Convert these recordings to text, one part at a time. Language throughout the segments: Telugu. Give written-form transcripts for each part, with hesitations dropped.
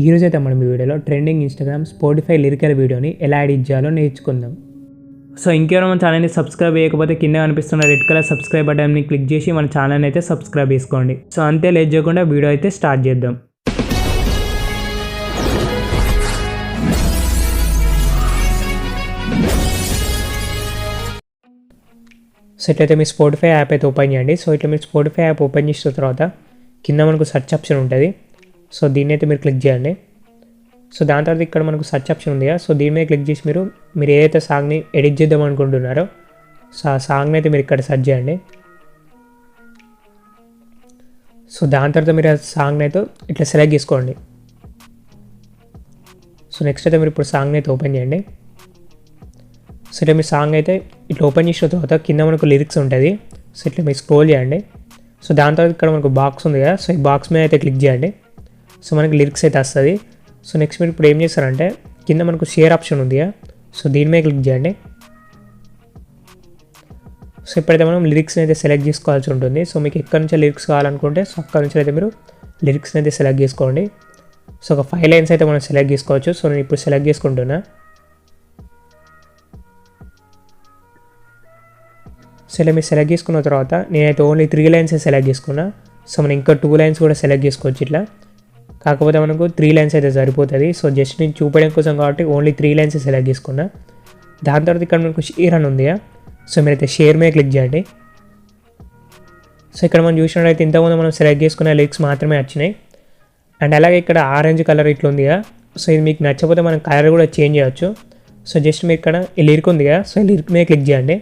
ఈరోజైతే మనం ఈ వీడియోలో ట్రెండింగ్ ఇన్స్టాగ్రామ్ స్పాటిఫై లిరికల్ వీడియోని ఎలా ఎడిట్ చేయాలో నేర్చుకుందాం. సో ఇంకెవరైనా మన ఛానల్ని సబ్స్క్రైబ్ చేయకపోతే కింద కనిపిస్తున్న రెడ్ కలర్ సబ్స్క్రైబ్ బటన్ని క్లిక్ చేసి మన ఛానల్ని అయితే సబ్స్క్రైబ్ చేసుకోండి. సో అంతే లేట్ చేయకుండా వీడియో అయితే స్టార్ట్ చేద్దాం. సో ఇట్లయితే మీ స్పాటిఫై యాప్ అయితే ఓపెన్ చేయండి. సో ఇట్లా మీరు స్పాటిఫై యాప్ ఓపెన్ చేసిన తర్వాత కింద మనకు సెర్చ్ ఆప్షన్ ఉంటుంది. సో దీన్ని అయితే మీరు క్లిక్ చేయండి. సో దాని తర్వాత ఇక్కడ మనకు సెర్చ్ ఆప్షన్ ఉంది కదా, సో దీని మీద క్లిక్ చేసి మీరు ఏదైతే సాంగ్ని ఎడిట్ చేద్దాం అనుకుంటున్నారో సో ఆ సాంగ్ని అయితే మీరు ఇక్కడ సెర్చ్ చేయండి. సో దాని తర్వాత మీరు ఆ సాంగ్ని అయితే ఇట్లా సెలెక్ట్ చేసుకోండి. సో నెక్స్ట్ అయితే మీరు ఇప్పుడు సాంగ్ని అయితే ఓపెన్ చేయండి. సో ఇట్లా మీ సాంగ్ అయితే ఇట్లా ఓపెన్ చేసిన తర్వాత కింద మనకు లిరిక్స్ ఉంటుంది. సో ఇట్లా మీరు స్క్రోల్ చేయండి. సో దాని తర్వాత ఇక్కడ మనకు బాక్స్ ఉంది కదా, సో ఈ బాక్స్ మీద అయితే క్లిక్ చేయండి. సో మనకి లిరిక్స్ అయితే వస్తుంది. సో నెక్స్ట్ మీరు ఇప్పుడు ఏం చేస్తారంటే కింద మనకు షేర్ ఆప్షన్ ఉంది కదా, సో దీని మీద క్లిక్ చేయండి. సో ఇప్పుడైతే మనం లిరిక్స్ని అయితే సెలెక్ట్ చేసుకోవాల్సి ఉంటుంది. సో మీకు ఎక్కడి నుంచి లిరిక్స్ కావాలనుకుంటే సో అక్కడ నుంచి అయితే మీరు లిరిక్స్ని అయితే సెలెక్ట్ చేసుకోండి. సో ఒక 5 లైన్స్ అయితే మనం సెలెక్ట్ చేసుకోవచ్చు. సో నేను ఇప్పుడు సెలెక్ట్ చేసుకుంటున్నా. సో ఇలా మీరు సెలెక్ట్ చేసుకున్న తర్వాత నేనైతే ఓన్లీ 3 లైన్స్ సెలెక్ట్ చేసుకున్నా. సో మనం ఇంకా 2 లైన్స్ కూడా సెలెక్ట్ చేసుకోవచ్చు ఇట్లా, కాకపోతే మనకు 3 లైన్స్ అయితే సరిపోతుంది. సో జస్ట్ నేను చూపడం కోసం కాబట్టి ఓన్లీ 3 లైన్స్ సెలెక్ట్ చేసుకున్నా. దాని తర్వాత ఇక్కడ మనకు షేర్ అని ఉంది. సో మీరైతే షేర్ మీద క్లిక్ చేయండి. సో ఇక్కడ మనం చూసినట్టయితే ఇంతకుముందు మనం సెలెక్ట్ చేసుకున్న లిరిక్స్ మాత్రమే వచ్చినాయి. అండ్ అలాగే ఇక్కడ ఆరెంజ్ కలర్ ఇట్లా ఉంది కదా, సో ఇది మీకు నచ్చకపోతే మనం కలర్ కూడా చేంజ్ చేయవచ్చు. సో జస్ట్ మీరు ఇక్కడ ఈ లిరిక్ ఉంది కదా, సో ఈ లిరిక్ మీద క్లిక్ చేయండి.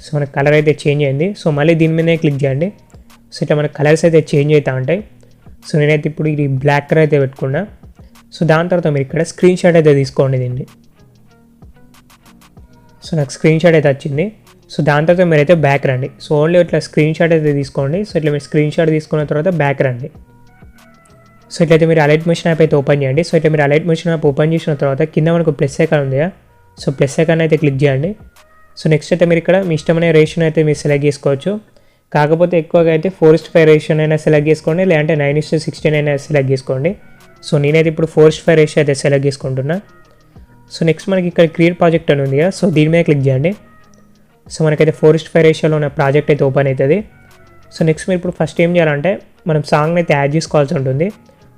సో మన కలర్ అయితే చేంజ్ అయింది. సో మళ్ళీ దీని మీదనే క్లిక్ చేయండి. సో ఇట్లా మన కలర్స్ అయితే చేంజ్ అవుతూ ఉంటాయి. సో నేనైతే ఇప్పుడు ఇది బ్లాక్ కలర్ అయితే పెట్టుకున్నా. సో దాని తర్వాత మీరు ఇక్కడ స్క్రీన్ షాట్ అయితే తీసుకోండి దీన్ని. సో నాకు స్క్రీన్ షాట్ అయితే వచ్చింది. సో దాని తర్వాత మీరైతే బ్యాక్ రండి. సో ఓన్లీ ఇట్లా స్క్రీన్ షాట్ అయితే తీసుకోండి. సో ఇట్లా మీరు స్క్రీన్ షాట్ తీసుకున్న తర్వాత బ్యాక్ రండి. సో ఇట్లయితే మీరు అలైట్ మోషన్ యాప్ అయితే ఓపెన్ చేయండి. సో ఇట్లా మీరు అలైట్ మోషన్ యాప్ ఓపెన్ చేసిన తర్వాత కింద మనకు ప్లస్ ఐకాన్ ఉంది. సో ప్లస్ ఐకాన్ అయితే క్లిక్ చేయండి. సో నెక్స్ట్ అయితే మీరు ఇక్కడ మీ ఇష్టమైన రేషియో అయితే మీరు సెలెక్ట్ చేసుకోవచ్చు. కాకపోతే ఎక్కువగా అయితే 4:5 రేషియో అయినా సెలెక్ట్ చేసుకోండి, లేదంటే 9:16 అయినా సెలెక్ట్ చేసుకోండి. సో నేనైతే ఇప్పుడు 4:5 రేషియో అయితే సెలెక్ట్ చేసుకుంటున్నా. సో నెక్స్ట్ మనకి ఇక్కడ క్రియేట్ ప్రాజెక్ట్ అని ఉంది కదా, సో దీని మీద క్లిక్ చేయండి. సో మనకైతే 4:5 రేషియోలో ఉన్న ప్రాజెక్ట్ అయితే ఓపెన్ అవుతుంది. సో నెక్స్ట్ మీరు ఇప్పుడు ఫస్ట్ ఏం చేయాలంటే మనం సాంగ్ని అయితే యాడ్ చేసుకోవాల్సి ఉంటుంది.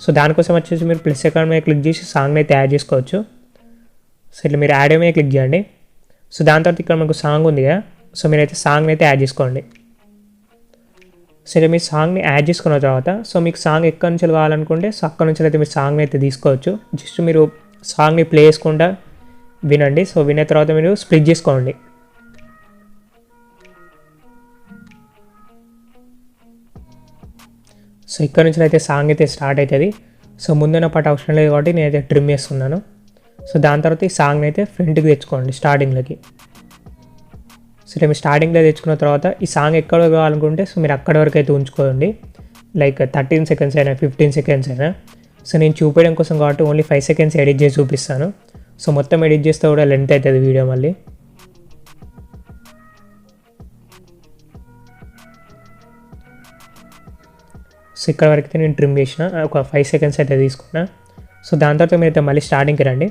సో దానికోసం వచ్చేసి మీరు ప్లస్ ఐకాన్ మీద క్లిక్ చేసి సాంగ్ని అయితే యాడ్ చేసుకోవచ్చు. సో ఇట్లా మీరు యాడ్ మీద క్లిక్ చేయండి. సో దాని తర్వాత ఇక్కడ మనకు సాంగ్ ఉంది కదా, సో మీరైతే సాంగ్ని అయితే యాడ్ చేసుకోండి. సో ఇలా మీరు సాంగ్ని యాడ్ చేసుకున్న తర్వాత సో మీకు సాంగ్ ఎక్కడి నుంచి కావాలనుకుంటే సో అక్కడ నుంచి అయితే మీరు సాంగ్ని అయితే తీసుకోవచ్చు. జస్ట్ మీరు సాంగ్ని ప్లే చేసుకుంటా వినండి. సో విన్న తర్వాత మీరు స్ప్లిట్ చేసుకోండి. సో ఇక్కడ నుంచి అయితే సాంగ్ అయితే స్టార్ట్ అవుతుంది. సో ముందున్న పాట అవసరం లేదు కాబట్టి నేనైతే ట్రిమ్ చేస్తున్నాను. సో దాని తర్వాత ఈ సాంగ్ని అయితే ఫ్రంట్కి తెచ్చుకోండి స్టార్టింగ్లోకి. సో ఇట్లా మీరు స్టార్టింగ్లో తెచ్చుకున్న తర్వాత ఈ సాంగ్ ఎక్కడ కావాలనుకుంటే సో మీరు అక్కడి వరకు అయితే ఉంచుకోండి. లైక్ 13 సెకండ్స్ అయినా 15 సెకండ్స్ అయినా. సో నేను చూపించడం కోసం కాబట్టి ఓన్లీ 5 సెకండ్స్ ఎడిట్ చేసి చూపిస్తాను. సో మొత్తం ఎడిట్ చేస్తే కూడా లెంత్ అవుతుంది వీడియో మళ్ళీ. సో ఇక్కడ వరకు అయితే నేను ట్రిమ్ చేసిన ఒక 5 సెకండ్స్ అయితే తీసుకున్నా. సో దాని తర్వాత మీరు అయితే మళ్ళీ స్టార్టింగ్కి రండి.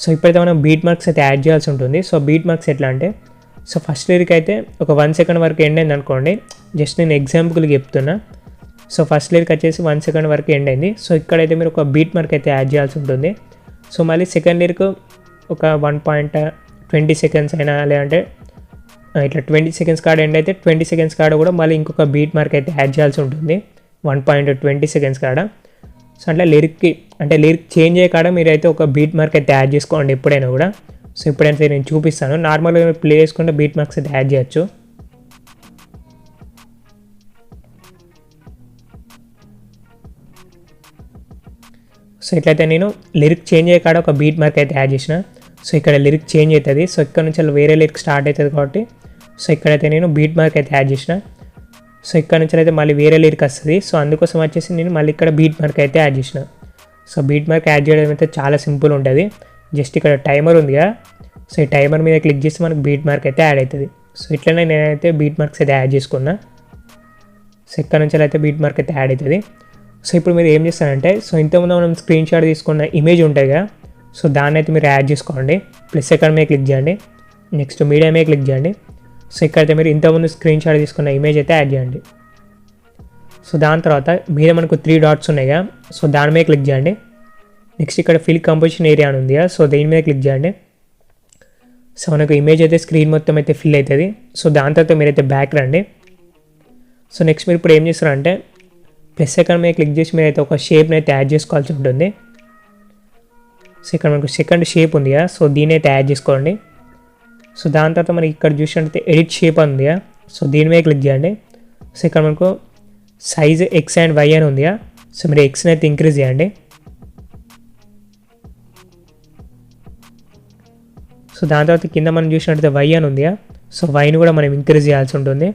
సో ఇప్పుడైతే మనం బీట్ మార్క్స్ అయితే యాడ్ చేయాల్సి ఉంటుంది. సో బీట్ మార్క్స్ ఎట్లా అంటే సో ఫస్ట్ లిరిక్ అయితే ఒక 1 సెకండ్ వరకు ఎండ్ అయింది అనుకోండి. జస్ట్ నేను ఎగ్జాంపుల్కి చెప్తున్నా. సో ఫస్ట్ లిరిక్ వచ్చేసి 1 సెకండ్ వరకు ఎండ్ అయింది. సో ఇక్కడైతే మీరు ఒక బీట్ మార్క్ అయితే యాడ్ చేయాల్సి ఉంటుంది. సో మళ్ళీ సెకండ్ లిరిక్ ఒక 1.20 సెకండ్స్ అయినా లేదంటే ఇట్లా 20 సెకండ్స్ కాడ ఎండ్ అయితే 20 సెకండ్స్ కాడ కూడా మళ్ళీ ఇంకొక బీట్ మార్క్ అయితే యాడ్ చేయాల్సి ఉంటుంది 1.20 సెకండ్స్ కాడ. సో అట్లా లిరిక్ చేంజ్ అయ్యే కాడ మీరైతే ఒక బీట్ మార్క్ అయితే యాడ్ చేసుకోండి ఎప్పుడైనా కూడా. సో ఇప్పుడైతే నేను చూపిస్తాను. నార్మల్గా ప్లే చేసుకుంటే బీట్ మార్క్స్ అయితే యాడ్ చేయొచ్చు. సో ఇట్లయితే నేను లిరిక్ చేంజ్ అయ్యే కాడ ఒక బీట్ మార్క్ అయితే యాడ్ చేసిన. సో ఇక్కడ లిరిక్ చేంజ్ అవుతుంది. సో ఇక్కడ నుంచి వేరే లిరిక్ స్టార్ట్ అవుతుంది కాబట్టి సో ఇక్కడైతే నేను బీట్ మార్క్ అయితే యాడ్ చేసిన. సో ఇక్కడ నుంచి అయితే మళ్ళీ వేరే లిరిక్ వస్తుంది. సో అందుకోసం వచ్చేసి నేను మళ్ళీ ఇక్కడ బీట్ మార్క్ అయితే యాడ్ చేసిన. సో బీట్ మార్క్ యాడ్ చేయడం అయితే చాలా సింపుల్ ఉంటుంది. జస్ట్ ఇక్కడ టైమర్ ఉంది కదా, సో ఈ టైమర్ మీద క్లిక్ చేస్తే మనకు బీట్ మార్క్ అయితే యాడ్ అవుతుంది. సో ఇట్లనే నేనైతే బీట్ మార్క్స్ అయితే యాడ్ చేసుకున్నా. సో ఇక్కడ నుంచి అయితే బీట్ మార్క్ అయితే యాడ్ అవుతుంది. సో ఇప్పుడు మీరు ఏం చేస్తారంటే, సో ఇంతకుముందు మనం స్క్రీన్ షాట్ తీసుకున్న ఇమేజ్ ఉంటుంది కదా, సో దాన్ని అయితే మీరు యాడ్ చేసుకోండి. ప్లస్ ఎక్కడ మీద క్లిక్ చేయండి, నెక్స్ట్ మీడియా మీద క్లిక్ చేయండి. సో ఇక్కడైతే మీరు ఇంతకుముందు స్క్రీన్ షాట్ తీసుకున్న ఇమేజ్ అయితే యాడ్ చేయండి. సో దాని తర్వాత మీద మనకు 3 డాట్స్ ఉన్నాయి కదా, సో దాని మీద క్లిక్ చేయండి. నెక్స్ట్ ఇక్కడ ఫిల్ కంపోజిషన్ ఏరియా అని ఉంది కదా, సో దీని మీద క్లిక్ చేయండి. సో మనకు ఇమేజ్ అయితే స్క్రీన్ మొత్తం అయితే ఫిల్ అవుతుంది. సో దాని తర్వాత మీరైతే బ్యాక్ రండి. సో నెక్స్ట్ మీరు ఇప్పుడు ఏం చేస్తారంటే, ప్లస్ సెకండ్ మీద క్లిక్ చేసి మీరైతే ఒక షేప్ని అయితే యాడ్ చేసుకోవాల్సి ఉంటుంది. సో ఇక్కడ మనకు సెకండ్ షేప్ ఉంది కదా, సో దీన్ని అయితే యాడ్ చేసుకోండి. సో దాని తర్వాత మనకి ఇక్కడ చూసినట్టయితే ఎడిట్ షేప్ ఉంది కదా, సో దీని మీద క్లిక్ చేయండి. సో ఇక్కడ మనకు సైజ్ ఎక్స్ అండ్ వై అని ఉంది కదా, సో మీరు ఎక్స్ని అయితే ఇంక్రీజ్ చేయండి. సో దాని తర్వాత కింద మనం చూసినట్టయితే వై అని ఉంది కదా, సో వైని కూడా మనం ఇంక్రీజ్ చేయాల్సి ఉంటుంది.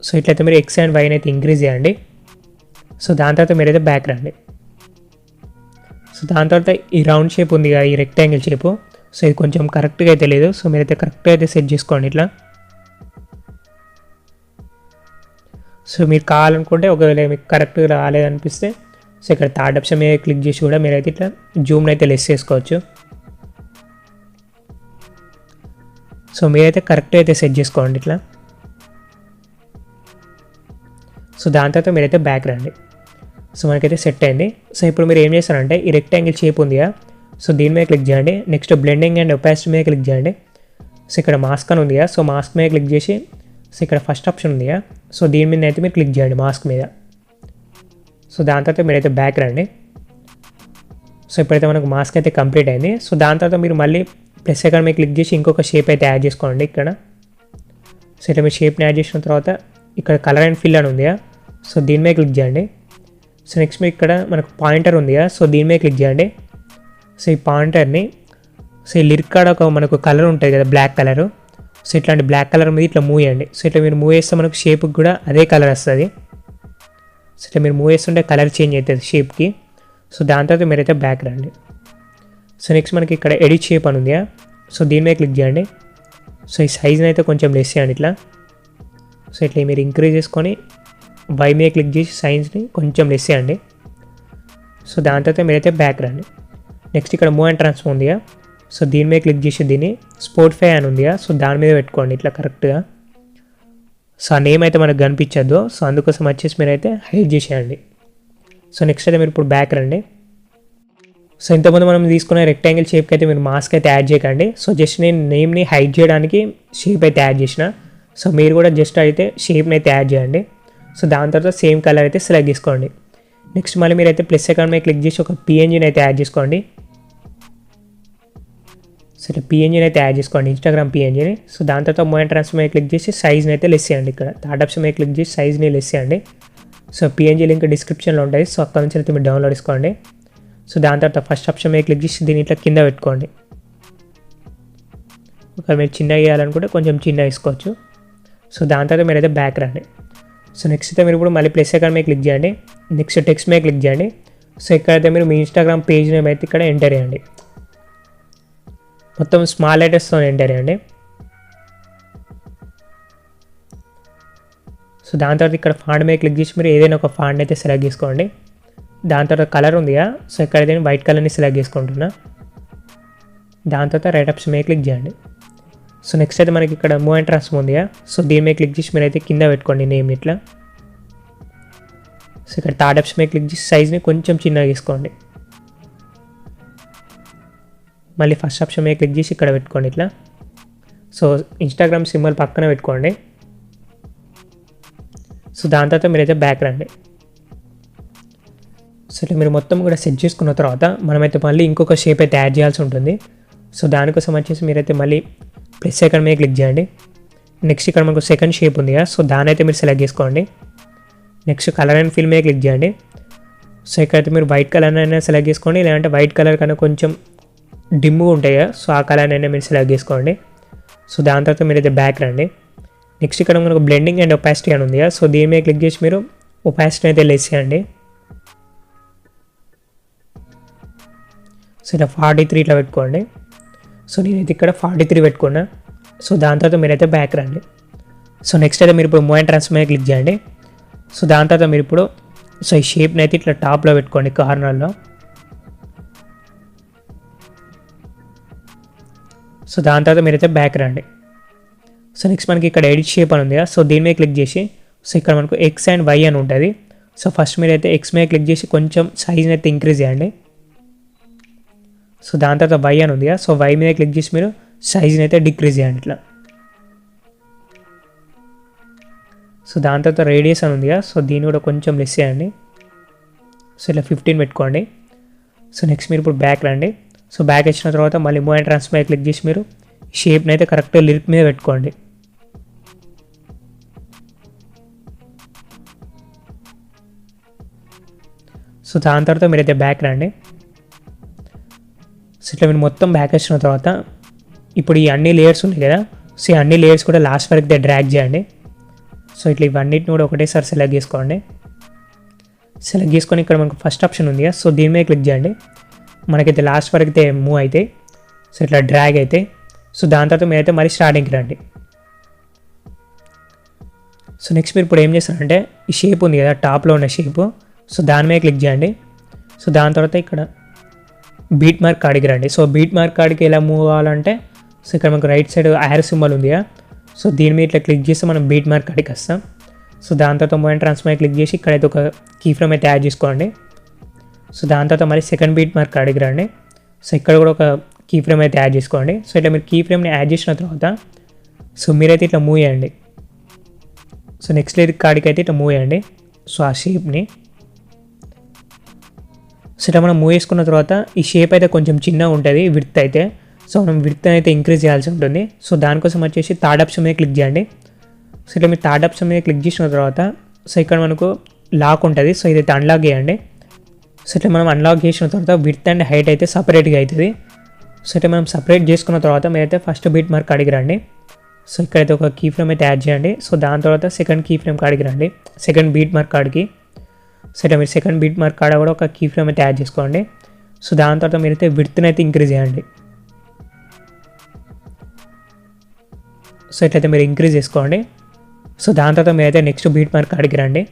సో ఇట్లయితే మీరు ఎక్స్ అండ్ వైని అయితే ఇంక్రీజ్ చేయండి. సో దాని తర్వాత మీరైతే బ్యాక్ రండి. సో దాని తర్వాత ఈ రౌండ్ షేప్ ఉంది కదా, ఈ రెక్టాంగిల్ షేపు, సో ఇది కొంచెం కరెక్ట్గా అయితే లేదు. సో మీరైతే కరెక్ట్గా అయితే సెట్ చేసుకోండి ఇట్లా. సో మీరు కావాలనుకుంటే ఒకవేళ మీకు కరెక్ట్గా రాలేదనిపిస్తే, సో ఇక్కడ థర్డ్ ఆప్షన్ మీద క్లిక్ చేసి కూడా మీరైతే ఇట్లా జూమ్ని అయితే లెస్ చేసుకోవచ్చు. సో మీరైతే కరెక్ట్గా అయితే సెట్ చేసుకోండి ఇట్లా. సో దాని తర్వాత మీరైతే బ్యాక్ రండి. సో మనకైతే సెట్ అయింది. సో ఇప్పుడు మీరు ఏం చేస్తారంటే, ఈ రెక్టాంగిల్ షేప్ ఉంది కదా, సో దీని మీద క్లిక్ చేయండి. నెక్స్ట్ బ్లెండింగ్ అండ్ ఒపాసిటీ మీద క్లిక్ చేయండి. సో ఇక్కడ మాస్క్ అని ఉంది కదా, సో మాస్క్ మీద క్లిక్ చేసి, సో ఇక్కడ ఫస్ట్ ఆప్షన్ ఉంది కదా, సో దీని మీద అయితే మీరు క్లిక్ చేయండి మాస్క్ మీద. సో దాని తర్వాత మీరైతే బ్యాక్ రండి. సో ఇప్పుడైతే మనకు మాస్క్ అయితే కంప్లీట్ అయింది. సో దాని తర్వాత మీరు మళ్ళీ ప్లస్ ఐకాన్ మీద క్లిక్ చేసి ఇంకొక షేప్ అయితే యాడ్ చేసుకోండి ఇక్కడ. సో ఇట్లా మీరు షేప్ని యాడ్ చేసిన తర్వాత ఇక్కడ కలర్ అండ్ ఫిల్ అని ఉంది కదా, సో దీని మీద క్లిక్ చేయండి. సో నెక్స్ట్ మీరు ఇక్కడ మనకు పాయింటర్ ఉంది కదా, సో దీని మీద క్లిక్ చేయండి. సో ఈ పాయింటర్ని, సో ఈ లిరిక్ కాడ ఒక మనకు కలర్ ఉంటుంది కదా, బ్లాక్ కలరు, సో ఇట్లాంటి బ్లాక్ కలర్ మీద ఇట్లా మూవ్ చేయండి. సో ఇట్లా మీరు మూవ్ చేస్తే మనకు షేప్కి కూడా అదే కలర్ వస్తుంది. సో ఇట్లా మీరు మూవ్ చేస్తుంటే కలర్ చేంజ్ అవుతుంది షేప్కి. సో దాని తర్వాత మీరైతే బ్యాక్ రండి. సో నెక్స్ట్ మనకి ఇక్కడ ఎడిట్ షేప్ అని ఉంది, సో దీని మీద క్లిక్ చేయండి. సో ఈ సైజ్ని అయితే కొంచెం లెస్ చేయండి ఇట్లా. సో ఇట్లా మీరు ఇంక్రీజ్ చేసుకొని వై మీద క్లిక్ చేసి సైజ్ని కొంచెం లెస్ చేయండి. సో దాని తర్వాత మీరైతే బ్యాక్ రండి. నెక్స్ట్ ఇక్కడ మూవ్ అండ్ ట్రాన్స్ఫార్మ్ ఉంది, సో దీని మీద క్లిక్ చేసి దీన్ని స్పోర్టిఫై అని ఉంది, సో దాని మీద పెట్టుకోండి ఇట్లా కరెక్ట్గా. సో ఆ నేమ్ అయితే మనకు కనిపించద్దు, సో అందుకోసం వచ్చేసి మీరైతే హైడ్ చేసేయండి. సో నెక్స్ట్ అయితే మీరు ఇప్పుడు బ్యాక్ రండి. సో ఇంతకుముందు మనం తీసుకున్న రెక్టాంగిల్ షేప్కి అయితే మీరు మాస్క్ అయితే యాడ్ చేయకండి. సో జస్ట్ నేను నేమ్ని హైడ్ చేయడానికి షేప్ అయితే యాడ్ చేసిన. సో మీరు కూడా జస్ట్ అయితే షేప్ని అయితే యాడ్ చేయండి. సో దాని తర్వాత సేమ్ కలర్ అయితే సెలెక్ట్ చేసుకోండి. నెక్స్ట్ మళ్ళీ మీరైతే ప్లస్ ఐకాన్ మీద క్లిక్ చేసి ఒక పిఎన్జీని అయితే యాడ్ చేసుకోండి. సో ఇట్లా పిఎన్జీని అయితే యాడ్ చేసుకోండి, ఇన్స్టాగ్రామ్ పిఎన్జీని. సో దాని తర్వాత మూవ్ అండ్ ట్రాన్స్ఫర్ మీద క్లిక్ చేసి సైజ్ని అయితే లెస్ చేయండి. ఇక్కడ థర్డ్ ఆప్షన్ మీద క్లిక్ చేసి సైజ్ని లెస్ చేయండి. సో పిఎన్జీ లింక్ డిస్క్రిప్షన్లో ఉంటుంది, సో అక్కడ నుంచి అయితే మీరు డౌన్లోడ్ చేసుకోండి. సో దాని తర్వాత ఫస్ట్ ఆప్షన్ మీద క్లిక్ చేసి దీన్ని ఇట్లా కింద పెట్టుకోండి. ఒకవేళ మీరు చిన్నగా వేయాలనుకుంటే కొంచెం చిన్నగా వేసుకోవచ్చు. సో దాని తర్వాత మీరైతే బ్యాక్ రండి. సో నెక్స్ట్ అయితే మీరు ఇప్పుడు మళ్ళీ ప్లస్ ఐకాన్ మీద క్లిక్ చేయండి. నెక్స్ట్ టెక్స్ట్ మీద క్లిక్ చేయండి. సో ఇక్కడైతే మీరు మీ ఇన్స్టాగ్రామ్ పేజ్ నేమ్ అయితే ఇక్కడ ఎంటర్ చేయండి. మొత్తం స్మాల్ లెటర్స్తో ఎంటర్ చేయండి. సో దాని తర్వాత ఇక్కడ ఫాంట్ మీద క్లిక్ చేసి మీరు ఏదైనా ఒక ఫాంట్ అయితే సెలెక్ట్ చేసుకోండి. దాని తర్వాత కలర్ ఉంది, సో ఇక్కడైతే నేను వైట్ కలర్ని సెలెక్ట్ చేసుకుంటున్నా. దాని తర్వాత రైట్ ఆప్షన్ మీద క్లిక్ చేయండి. సో నెక్స్ట్ అయితే మనకి ఇక్కడ మూవ్ అండ్ ట్రాన్స్ఫార్మ్ ఉంది, సో దీని మీద క్లిక్ చేసి మీరైతే కింద పెట్టుకోండి నేమ్ ఇట్లా. సో ఇక్కడ థర్డ్ ఆప్షన్ మీద క్లిక్ చేసి సైజ్ని కొంచెం చిన్నగా తీసుకోండి. మళ్ళీ ఫస్ట్ ఆప్షన్ మీద క్లిక్ చేసి ఇక్కడ పెట్టుకోండి ఇట్లా. సో ఇన్స్టాగ్రామ్ సింబల్ పక్కన పెట్టుకోండి. సో దాని తర్వాత మీరైతే బ్యాక్ రండి. సో ఇట్లా మీరు మొత్తం కూడా సెట్ చేసుకున్న తర్వాత మనమైతే మళ్ళీ ఇంకొక షేప్ అయితే యాడ్ చేయాల్సి ఉంటుంది. సో దానికోసం వచ్చేసి మీరైతే మళ్ళీ ప్లస్ ఐకాన్ మీద క్లిక్ చేయండి. నెక్స్ట్ ఇక్కడ మనకు సెకండ్ షేప్ ఉంది, సో దాని అయితే మీరు సెలెక్ట్ చేసుకోండి. నెక్స్ట్ కలర్ అండ్ ఫిల్ మీద క్లిక్ చేయండి. సో ఇక్కడైతే మీరు వైట్ కలర్ అయినా సెలెక్ట్ చేసుకోండి, లేదంటే వైట్ కలర్ కన్నా కొంచెం డిమ్గా ఉంటాయి, సో ఆ కలర్ అయినా మీరు సెలెక్ట్ చేసుకోండి. సో దాని తర్వాత మీరైతే బ్యాక్ రండి. నెక్స్ట్ ఇక్కడ మనకు బ్లెండింగ్ అండ్ ఒపాసిటీ అని ఉంది, సో దీని మీద క్లిక్ చేసి మీరు ఒపాసిటీ అయితే లెస్ చేయండి. సో ఇట్లా 43 ఇట్లా పెట్టుకోండి. సో నేనైతే ఇక్కడ 43 పెట్టుకున్నా. సో దాని తర్వాత మీరైతే బ్యాక్ రండి. సో నెక్స్ట్ అయితే మీరు ఇప్పుడు మూవ్ అండ్ ట్రాన్స్ఫర్ మీద క్లిక్ చేయండి. సో దాని తర్వాత మీరు ఇప్పుడు సో ఈ షేప్ని అయితే ఇట్లా టాప్లో పెట్టుకోండి కార్నర్లో. సో దాని తర్వాత మీరైతే బ్యాక్ రండి. సో నెక్స్ట్ మనకి ఇక్కడ ఎడిట్ షేప్ అని ఉంది కదా, సో దీని మీద క్లిక్ చేసి సో ఇక్కడ మనకు ఎక్స్ అండ్ వై అని ఉంటుంది. సో ఫస్ట్ మీరైతే ఎక్స్ మీద క్లిక్ చేసి కొంచెం సైజ్ని అయితే ఇంక్రీజ్ చేయండి. సో దాని తర్వాత వై అని ఉంది కదా, సో వై మీద క్లిక్ చేసి మీరు సైజ్ని అయితే డిక్రీజ్ చేయండి ఇట్లా. సో దాని తర్వాత రేడియస్ అని ఉంది కదా, సో దీన్ని కూడా కొంచెం లెస్ చేయండి. సో ఇలా 15 పెట్టుకోండి. సో నెక్స్ట్ మీరు ఇప్పుడు బ్యాక్ రండి. సో బ్యాక్ వచ్చిన తర్వాత మళ్ళీ మూవ్ అండ్ ట్రాన్స్ఫర్ మీద క్లిక్ చేసి మీరు షేప్ని అయితే కరెక్ట్గా లిరిక్ మీద పెట్టుకోండి. సో దాని తర్వాత మీరైతే బ్యాక్ రండి. సో ఇట్లా మీరు మొత్తం బ్యాక్ వచ్చిన తర్వాత ఇప్పుడు ఈ అన్ని లేయర్స్ ఉన్నాయి కదా, సో ఈ అన్ని లేయర్స్ కూడా లాస్ట్ వరకు డ్రాగ్ చేయండి. సో ఇట్లా ఇవన్నిటిని కూడా ఒకటేసారి సెలెక్ట్ చేసుకోండి. సెలెక్ట్ చేసుకొని ఇక్కడ మనకు ఫస్ట్ ఆప్షన్ ఉంది కదా, సో దీని మీద క్లిక్ చేయండి. మనకైతే లాస్ట్ వరకు అయితే మూవ్ అయితే సో ఇట్లా డ్రాగ్ అయితే. సో దాని తర్వాత మీరైతే మళ్ళీ స్టార్టింగ్కి రండి. సో నెక్స్ట్ మీరు ఇప్పుడు ఏం చేస్తారంటే ఈ షేప్ ఉంది కదా టాప్లో ఉన్న షేప్, సో దాని మీద క్లిక్ చేయండి. సో దాని తర్వాత ఇక్కడ బీట్ మార్క్ కాడికి రండి. సో బీట్ మార్క్ కాడికి ఎలా మూవ్ అవ్వాలంటే సో ఇక్కడ మనకు రైట్ సైడ్ యారో సింబల్ ఉంది కదా, సో దీని మీద ఇట్లా క్లిక్ చేస్తే మనం బీట్ మార్క్ కాడికి వస్తాం. సో దాని తర్వాత మూవ్ అండ్ ట్రాన్స్ఫర్ క్లిక్ చేసి ఇక్కడైతే ఒక కీ ఫ్రేమ్ అయితే యాడ్ చేసుకోండి. సో దాని తర్వాత మళ్ళీ సెకండ్ బీట్ మార్క్ కాడికి రండి. సో ఇక్కడ కూడా ఒక కీ ఫ్రేమ్ అయితే యాడ్ చేసుకోండి. సో ఇట్లా మీరు కీ ఫ్రేమ్ని యాడ్ చేసిన తర్వాత సో మీరైతే ఇట్లా మూవ్ చేయండి. సో నెక్స్ట్ లిరిక్ కాడికి అయితే ఇట్లా మూవ్ చేయండి. సో ఆ షేప్ని సో ఇట్లా మనం మూవ్ చేసుకున్న తర్వాత ఈ షేప్ అయితే కొంచెం చిన్నగా ఉంటుంది విడ్త్ అయితే. సో మనం విడ్త్ అయితే ఇంక్రీజ్ చేయాల్సి ఉంటుంది. సో దానికోసం వచ్చేసి థర్డ్ ఆప్షన్ మీద క్లిక్ చేయండి. సో ఇట్లా మీరు థర్డ్ ఆప్షన్ మీద క్లిక్ చేసిన తర్వాత సో ఇక్కడ మనకు లాక్ ఉంటుంది. సో ఇదైతే అన్లాక్ చేయండి. సో ఇట్లా మనం అన్లాక్ చేసిన తర్వాత విడ్త్ అండ్ హైట్ అయితే సపరేట్గా అవుతుంది. సో ఇట్లా మనం సపరేట్ చేసుకున్న తర్వాత మీరైతే ఫస్ట్ బీట్ మార్క్ కాడికి రండి. సో ఇక్కడైతే ఒక కీ ఫ్రేమ్ అయితే యాడ్ చేయండి. సో దాని తర్వాత సెకండ్ కీ ఫ్రేమ్ కాడికి రండి, సెకండ్ బీట్ మార్క్ కాడికి. సో ఇట్లా మీరు సెకండ్ బీట్ మార్క్ కాడ కూడా ఒక కీ ఫ్రేమ్ అయితే యాడ్ చేసుకోండి. సో దాని తర్వాత మీరైతే విడ్త్ని అయితే ఇంక్రీజ్ చేయండి. సో ఇట్లయితే మీరు ఇంక్రీజ్ చేసుకోండి. సో దాని తర్వాత మీరైతే నెక్స్ట్ బీట్ మార్క్ కాడికి రండి.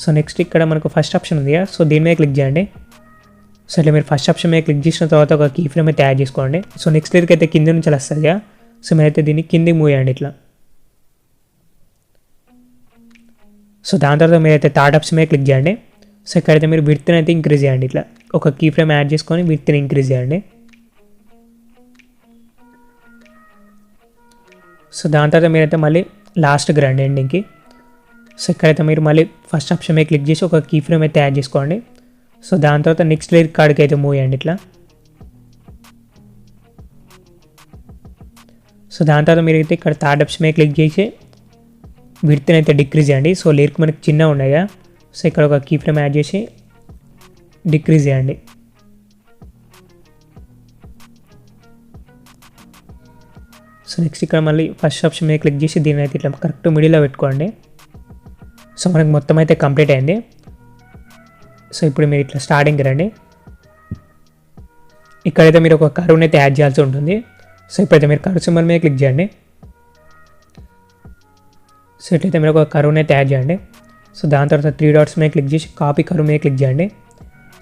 సో నెక్స్ట్ ఇక్కడ మనకు ఫస్ట్ ఆప్షన్ ఉంది కదా, సో దీని మీద క్లిక్ చేయండి. సో ఇట్లా మీరు ఫస్ట్ ఆప్షన్ మీద క్లిక్ చేసిన తర్వాత ఒక కీ ఫ్రేమ్ అయితే యాడ్ చేసుకోండి. సో నెక్స్ట్ లిరిక్ అయితే కింద నుంచి వస్తుంది కదా, సో మీరైతే దీన్ని కిందికి మూవ్ చేయండి ఇట్లా. సో దాని తర్వాత మీరైతే థర్డ్ ఆప్షన్ మీద క్లిక్ చేయండి. సో ఇక్కడైతే మీరు విడ్త్ని అయితే ఇంక్రీజ్ చేయండి. ఇట్లా ఒక కీ ఫ్రేమ్ యాడ్ చేసుకొని విడ్త్ని ఇంక్రీజ్ చేయండి. సో దాని తర్వాత మీరైతే మళ్ళీ లాస్ట్కి రండి ఎండింగ్కి. సో ఇక్కడైతే మీరు మళ్ళీ ఫస్ట్ ఆప్షన్ మీద క్లిక్ చేసి ఒక కీ ఫ్రేమ్ అయితే యాడ్ చేసుకోండి. సో దాని తర్వాత నెక్స్ట్ లిరిక్ కాడికి అయితే మూవ్ చేయండి ఇట్లా. సో దాని తర్వాత మీరైతే ఇక్కడ థర్డ్ ఆప్షన్ మీద క్లిక్ చేసి విడ్త్ని అయితే డిక్రీజ్ చేయండి. సో లిరిక్ మనకి చిన్నగా ఉన్నాయి కదా, సో ఇక్కడ ఒక కీ ఫ్రేమ్ యాడ్ చేసి డిక్రీజ్ చేయండి. సో నెక్స్ట్ ఇక్కడ మళ్ళీ ఫస్ట్ ఆప్షన్ మీద క్లిక్ చేసి దీన్ని అయితే ఇట్లా కరెక్ట్ మిడిల్లో పెట్టుకోండి. సో మనకు మొత్తం అయితే కంప్లీట్ అయింది. సో ఇప్పుడు మీరు ఇట్లా స్టార్టింగ్కి రండి. ఇక్కడైతే మీరు ఒక కర్వ్ని అయితే యాడ్ చేయాల్సి ఉంటుంది. సో ఇప్పుడైతే మీరు కర్వ్ సింబల్ మీద క్లిక్ చేయండి. సో ఇట్లయితే మీరు ఒక కర్వ్ని అయితే యాడ్ చేయండి. సో దాని తర్వాత 3 డాట్స్ మీద క్లిక్ చేసి కాపీ కర్వ్ మీద క్లిక్ చేయండి.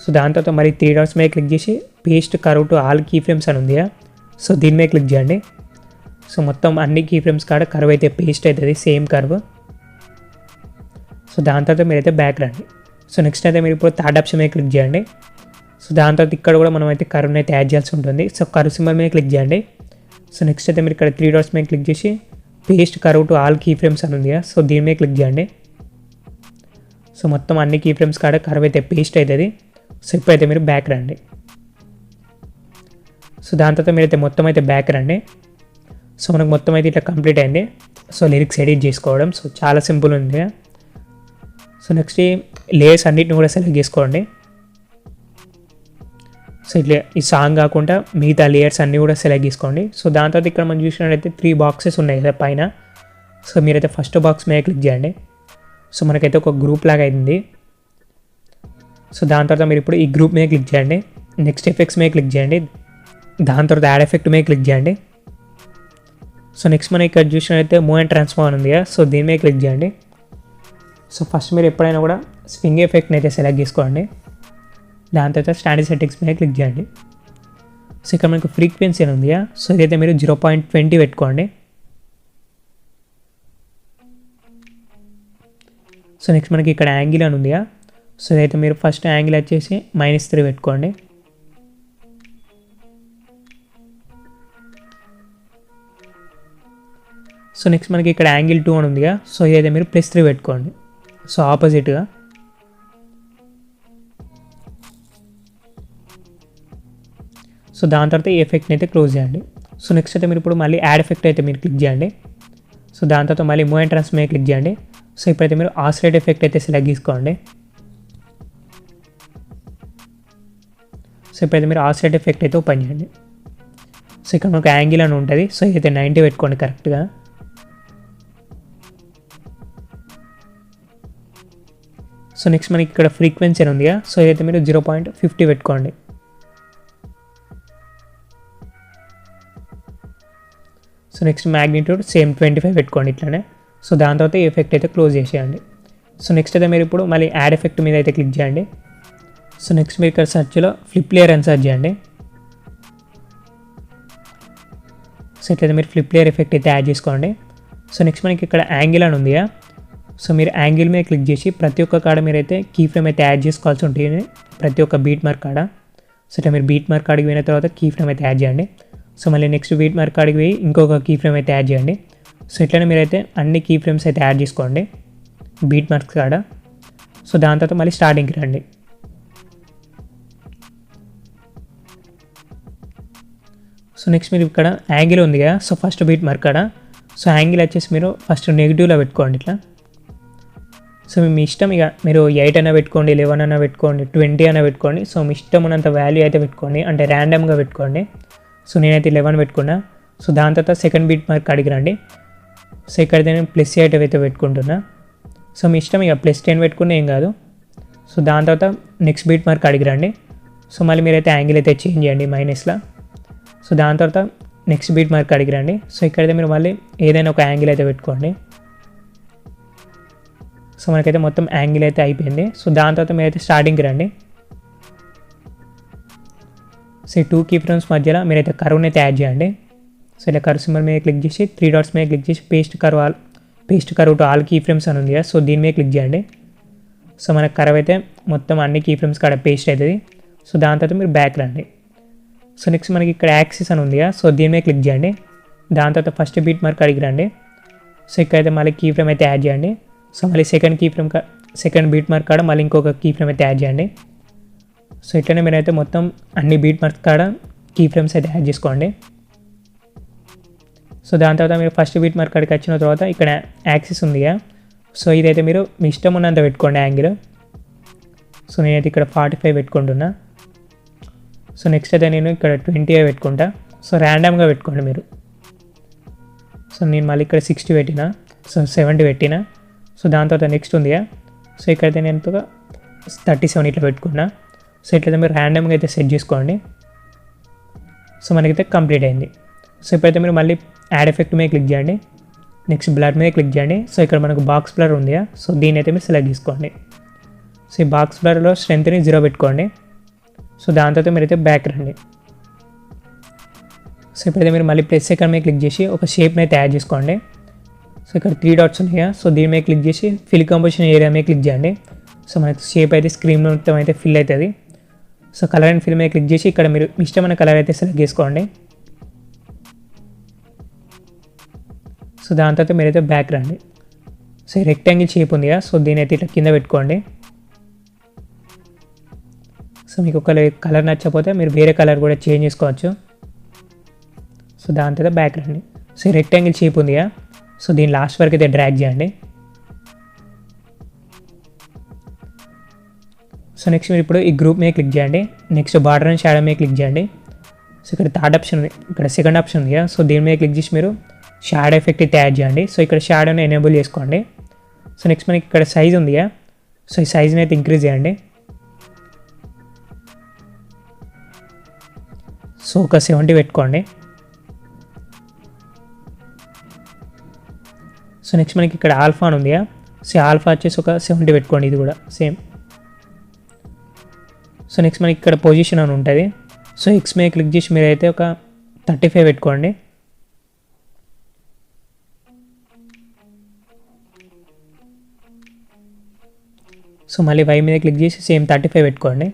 సో దాని తర్వాత మరి 3 డాట్స్ మీద క్లిక్ చేసి paste curve to all key frames అని ఉంది. సో దీని మీద క్లిక్ చేయండి. సో మొత్తం అన్ని కీ ఫ్రేమ్స్ కాడ కర్వ్ అయితే పేస్ట్ అవుతుంది, సేమ్ కర్వ్. సో దాని తర్వాత మీరైతే బ్యాక్ రండి. సో నెక్స్ట్ అయితే మీరు ఇప్పుడు థర్డ్ ఆప్షన్ మీద క్లిక్ చేయండి. సో దాని తర్వాత ఇక్కడ కూడా మనం అయితే కర్వ్ని అయితే యాడ్ చేయాల్సి ఉంటుంది. సో కర్వ్ సింబల్ మీద క్లిక్ చేయండి. సో నెక్స్ట్ అయితే మీరు ఇక్కడ 3 డాట్స్ మీద క్లిక్ చేసి paste curve to all key frames అని ఉంది. సో దీని మీద క్లిక్ చేయండి. సో మొత్తం అన్ని కీ ఫ్రేమ్స్ కాడ కర్వ్ అయితే పేస్ట్ అవుతుంది. సో ఇప్పుడైతే మీరు బ్యాక్ రండి. సో దాని తర్వాత మీరైతే మొత్తం అయితే బ్యాక్ రండి. సో మనకు మొత్తం అయితే ఇట్లా కంప్లీట్ అయింది. సో లిరిక్స్ ఎడిట్ చేసుకోవడం సో చాలా సింపుల్ ఉంది. సో నెక్స్ట్ లేయర్స్ అన్నిటిని కూడా సెలెక్ట్ చేసుకోండి. సో ఇట్లా ఈ సాంగ్ కాకుండా మిగతా లేయర్స్ అన్నీ కూడా సెలెక్ట్ చేసుకోండి. సో దాని తర్వాత ఇక్కడ మనం చూసినట్టయితే 3 బాక్సెస్ ఉన్నాయి కదా పైన. సో మీరైతే ఫస్ట్ బాక్స్ మీద క్లిక్ చేయండి. సో మనకైతే ఒక గ్రూప్ లాగా అయింది. సో దాని తర్వాత మీరు ఇప్పుడు ఈ గ్రూప్ మీద క్లిక్ చేయండి. నెక్స్ట్ ఎఫెక్ట్స్ మీద క్లిక్ చేయండి. దాని తర్వాత యాడ్ ఎఫెక్ట్ మీద క్లిక్ చేయండి. సో నెక్స్ట్ మనం ఇక్కడ చూసినట్లయితే మూవ్ అండ్ ట్రాన్స్ఫార్మ్ ఉంది కదా, సో దీని మీద క్లిక్ చేయండి. సో ఫస్ట్ మీరు ఎప్పుడైనా కూడా స్వింగ్ ఎఫెక్ట్ని అయితే సెలెక్ట్ చేసుకోండి. దాని తర్వాత స్టాండర్డ్ సెట్టింగ్స్ మీద క్లిక్ చేయండి. సో ఇక్కడ మనకు ఫ్రీక్వెన్సీ అని ఉంది కదా, సో ఇదైతే మీరు 0.20 పెట్టుకోండి. సో నెక్స్ట్ మనకి ఇక్కడ యాంగిల్ అని ఉంది కదా, సో ఇదైతే మీరు ఫస్ట్ యాంగిల్ వచ్చేసి -3 పెట్టుకోండి. సో నెక్స్ట్ మనకి ఇక్కడ యాంగిల్ 2 అని ఉంది కదా, సో ఇదైతే మీరు +3 పెట్టుకోండి. సో ఆపోజిట్గా. సో దాని తర్వాత ఈ ఎఫెక్ట్ని అయితే క్లోజ్ చేయండి. సో నెక్స్ట్ అయితే మీరు ఇప్పుడు మళ్ళీ యాడ్ ఎఫెక్ట్ అయితే మీరు క్లిక్ చేయండి. సో దాని తర్వాత మళ్ళీ మూవ్ అండ్ ట్రాన్స్ మీద క్లిక్ చేయండి. సో ఇప్పుడైతే మీరు ఆసిలేట్ ఎఫెక్ట్ అయితే సెలెక్ట్ చేసుకోండి. సో ఇప్పుడైతే మీరు ఆసిలేట్ ఎఫెక్ట్ అయితే ఓపెన్ చేయండి. సో ఇక్కడ మనకు యాంగిల్ అని ఉంటుంది, సో ఇదైతే 90 పెట్టుకోండి కరెక్ట్గా. సో నెక్స్ట్ మనకి ఇక్కడ ఫ్రీక్వెన్సీ అని ఉంది కదా, సో ఇదైతే మీరు 0.50 పెట్టుకోండి. సో నెక్స్ట్ మ్యాగ్నిట్యూడ్ సేమ్ 25 పెట్టుకోండి ఇట్లానే. సో దాని తర్వాత ఈ ఎఫెక్ట్ అయితే క్లోజ్ చేసేయండి. సో నెక్స్ట్ అయితే మీరు ఇప్పుడు మళ్ళీ యాడ్ ఎఫెక్ట్ మీద అయితే క్లిక్ చేయండి. సో నెక్స్ట్ మీరు ఇక్కడ సెర్చ్లో ఫ్లిప్ లేయర్ అని సెర్చ్ చేయండి. సో ఇట్లయితే మీరు ఫ్లిప్ లేయర్ ఎఫెక్ట్ అయితే యాడ్ చేసుకోండి. సో నెక్స్ట్ మనకి ఇక్కడ యాంగిల్ అని ఉంది కదా, సో మీరు యాంగిల్ మీద క్లిక్ చేసి ప్రతి ఒక్క కాడ మీరైతే కీ ఫ్రేమ్ అయితే యాడ్ చేసుకోవాల్సి ఉంటుంది, ప్రతి ఒక్క బీట్ మార్క్ కాడ. సో ఇట్లా మీరు బీట్ మార్క్ కాడికి పోయిన తర్వాత కీ ఫ్రేమ్ అయితే యాడ్ చేయండి. సో మళ్ళీ నెక్స్ట్ బీట్ మార్క్ కాడికి పోయి ఇంకొక కీ ఫ్రేమ్ అయితే యాడ్ చేయండి. సో ఇట్లనే మీరైతే అన్ని కీ ఫ్రేమ్స్ అయితే యాడ్ చేసుకోండి బీట్ మార్క్స్ కాడ. సో దాని తర్వాత మళ్ళీ స్టార్టింగ్కి రండి. సో నెక్స్ట్ మీరు ఇక్కడ యాంగిల్ ఉంది కదా, సో ఫస్ట్ బీట్ మార్క్ కాడ. సో యాంగిల్ వచ్చేసి మీరు ఫస్ట్ నెగిటివ్లో పెట్టుకోండి ఇట్లా. సో మీ ఇష్టం, ఇక మీరు 8 అయినా పెట్టుకోండి, 11 అయినా పెట్టుకోండి, 20 అయినా పెట్టుకోండి. సో మీ ఇష్టం ఉన్నంత వాల్యూ అయితే పెట్టుకోండి, అంటే ర్యాండమ్గా పెట్టుకోండి. సో నేనైతే 11 పెట్టుకున్నా. సో దాని తర్వాత సెకండ్ బీట్ మార్క్ కాడికి రండి. సో ఇక్కడ నేను +8 అయితే పెట్టుకుంటున్నా. సో మీ ఇష్టం, ఇక +10 పెట్టుకున్నా ఏం కాదు. సో దాని తర్వాత నెక్స్ట్ బీట్ మార్క్ కాడికి రండి. సో మళ్ళీ మీరైతే యాంగిల్ అయితే చేంజ్ చేయండి మైనస్లో. సో దాని తర్వాత నెక్స్ట్ బీట్ మార్క్ కాడికి రండి. సో ఇక్కడైతే మీరు మళ్ళీ ఏదైనా ఒక యాంగిల్ అయితే పెట్టుకోండి. సో మనకైతే మొత్తం యాంగిల్ అయితే అయిపోయింది. సో దాని తర్వాత మీరైతే స్టార్టింగ్కి రండి. సో ఈ 2 కీ ఫ్రేమ్స్ మధ్యలో మీరైతే కర్వ్ని అయితే యాడ్ చేయండి. సో ఇలా కర్వ్ సింబల్ మీద క్లిక్ చేసి 3 డాట్స్ మీద క్లిక్ చేసి paste curve to all key frames అని ఉంది కదా, సో దీని మీద క్లిక్ చేయండి. సో మనకు కర్వ్ అయితే మొత్తం అన్ని కీ ఫ్రేమ్స్ కాడ పేస్ట్ అవుతుంది. సో దాని తర్వాత మీరు బ్యాక్ రండి. సో నెక్స్ట్ మనకి ఇక్కడ యాక్సిస్ అని ఉంది కదా, సో దీని మీద క్లిక్ చేయండి. దాని తర్వాత ఫస్ట్ బీట్ మార్క్ అడిగి రండి. సో ఇక్కడైతే మళ్ళీ కీ ఫ్రేమ్ అయితే యాడ్ చేయండి. సో మళ్ళీ సెకండ్ బీట్ మార్క్ కాడ మళ్ళీ ఇంకొక కీ ఫ్రేమ్ అయితే యాడ్ చేయండి. సో ఇట్లనే మీరైతే మొత్తం అన్ని బీట్ మార్క్ కాడ కీ ఫ్రేమ్స్ అయితే యాడ్ చేసుకోండి. సో దాని తర్వాత మీరు ఫస్ట్ బీట్ మార్క్ కాడికి వచ్చిన తర్వాత ఇక్కడ యాక్సిస్ ఉంది కదా, సో ఇదైతే మీరు మీ ఇష్టం ఉన్నంత పెట్టుకోండి యాంగిల్. సో నేనైతే ఇక్కడ 45 పెట్టుకుంటున్నా. సో నెక్స్ట్ అయితే నేను ఇక్కడ 20 పెట్టుకుంటా. సో ర్యాండమ్గా పెట్టుకోండి మీరు. సో నేను మళ్ళీ ఇక్కడ 60 పెట్టినా, సో 70 పెట్టినా. సో దాని తర్వాత నెక్స్ట్ ఉంది కదా, సో ఇక్కడైతే నేను 37 ఇట్లా పెట్టుకున్నా. సో ఇట్లయితే మీరు ర్యాండమ్గా అయితే సెట్ చేసుకోండి. సో మనకైతే కంప్లీట్ అయింది. సో ఇప్పుడైతే మీరు మళ్ళీ యాడ్ ఎఫెక్ట్ మీద క్లిక్ చేయండి. నెక్స్ట్ బ్లర్ మీద క్లిక్ చేయండి. సో ఇక్కడ మనకు బాక్స్ బ్లర్ ఉంది కదా, సో దీని అయితే మీరు సెలెక్ట్ చేసుకోండి. సో ఈ బాక్స్ బ్లర్లో స్ట్రెంత్ని 0 పెట్టుకోండి. సో దాని తర్వాత మీరైతే బ్యాక్ రండి. సో ఇప్పుడైతే మీరు మళ్ళీ ప్లస్ ఐకాన్ మీద క్లిక్ చేసి ఒక షేప్ని అయితే యాడ్ చేసుకోండి. సో ఇక్కడ 3 డాట్స్ ఉన్నాయి కదా, సో దీని మీద క్లిక్ చేసి ఫిల్ కంపోజిషన్ ఏరియా మీద క్లిక్ చేయండి. సో మనకి షేప్ అయితే స్క్రీన్ మొత్తం అయితే ఫిల్ అవుతుంది. సో కలర్ అండ్ ఫిల్ మీద క్లిక్ చేసి ఇక్కడ మీరు ఇష్టమైన కలర్ అయితే సెలెక్ట్ చేసుకోండి. సో దాని తర్వాత మీరైతే బ్యాక్ రండి. సో ఈ రెక్టాంగిల్ షేప్ ఉంది కదా, సో దీని అయితే ఇట్లా కింద పెట్టుకోండి. సో మీకు ఒక కలర్ నచ్చకపోతే మీరు వేరే కలర్ కూడా చేంజ్ చేసుకోవచ్చు. సో దాని తర్వాత బ్యాక్ రండి. సో ఈ రెక్టాంగిల్ షేప్ ఉంది కదా, సో దీని లాస్ట్ వరకు అయితే డ్రాగ్ చేయండి. సో నెక్స్ట్ మీరు ఇప్పుడు ఈ గ్రూప్ మీద క్లిక్ చేయండి. నెక్స్ట్ బార్డర్ అండ్ షాడో మీద క్లిక్ చేయండి. సో ఇక్కడ థర్డ్ ఆప్షన్ ఉంది, ఇక్కడ సెకండ్ ఆప్షన్ ఉంది కదా, సో దీని మీద క్లిక్ చేసి మీరు షాడో ఎఫెక్ట్ అయితే యాడ్ చేయండి. సో ఇక్కడ షాడోని ఎనేబుల్ చేసుకోండి. సో నెక్స్ట్ మనకి ఇక్కడ సైజ్ ఉంది కదా, సో ఈ సైజ్ని అయితే ఇంక్రీజ్ చేయండి. సో ఒక 70 పెట్టుకోండి. సో నెక్స్ట్ మనకి ఇక్కడ ఆల్ఫా అని ఉంది. సో ఆల్ఫా వచ్చేసి ఒక 70 పెట్టుకోండి, ఇది కూడా సేమ్. సో నెక్స్ట్ మనకి ఇక్కడ పొజిషన్ అని ఉంటుంది. సో ఎక్స్ మీద క్లిక్ చేసి మీరైతే ఒక 35 పెట్టుకోండి. సో మళ్ళీ వై మీద క్లిక్ చేసి సేమ్ 35 పెట్టుకోండి.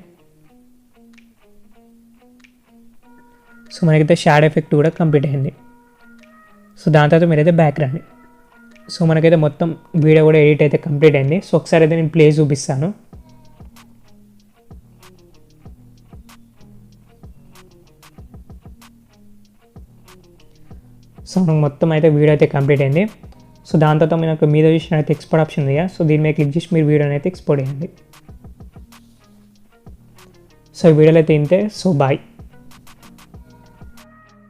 సో మనకైతే షాడో ఎఫెక్ట్ కూడా కంప్లీట్ అయింది. సో దాని తర్వాత మీరైతే బ్యాక్ రండి. సో మనకైతే మొత్తం వీడియో కూడా ఎడిట్ అయితే కంప్లీట్ అయింది. సో ఒకసారి అయితే నేను ప్లే చూపిస్తాను. సో మనకు మొత్తం అయితే వీడియో అయితే కంప్లీట్ అయింది. సో దాని తర్వాత మనకు మీద చూసినట్లయితే ఎక్స్పోర్ట్ ఆప్షన్ ఉంది. సో దీని మీద క్లిక్ చేసి మీరు వీడియోని అయితే ఎక్స్పోర్ట్ చేయండి. సో ఈ వీడియోలో అయితే ఇంతే. So bye.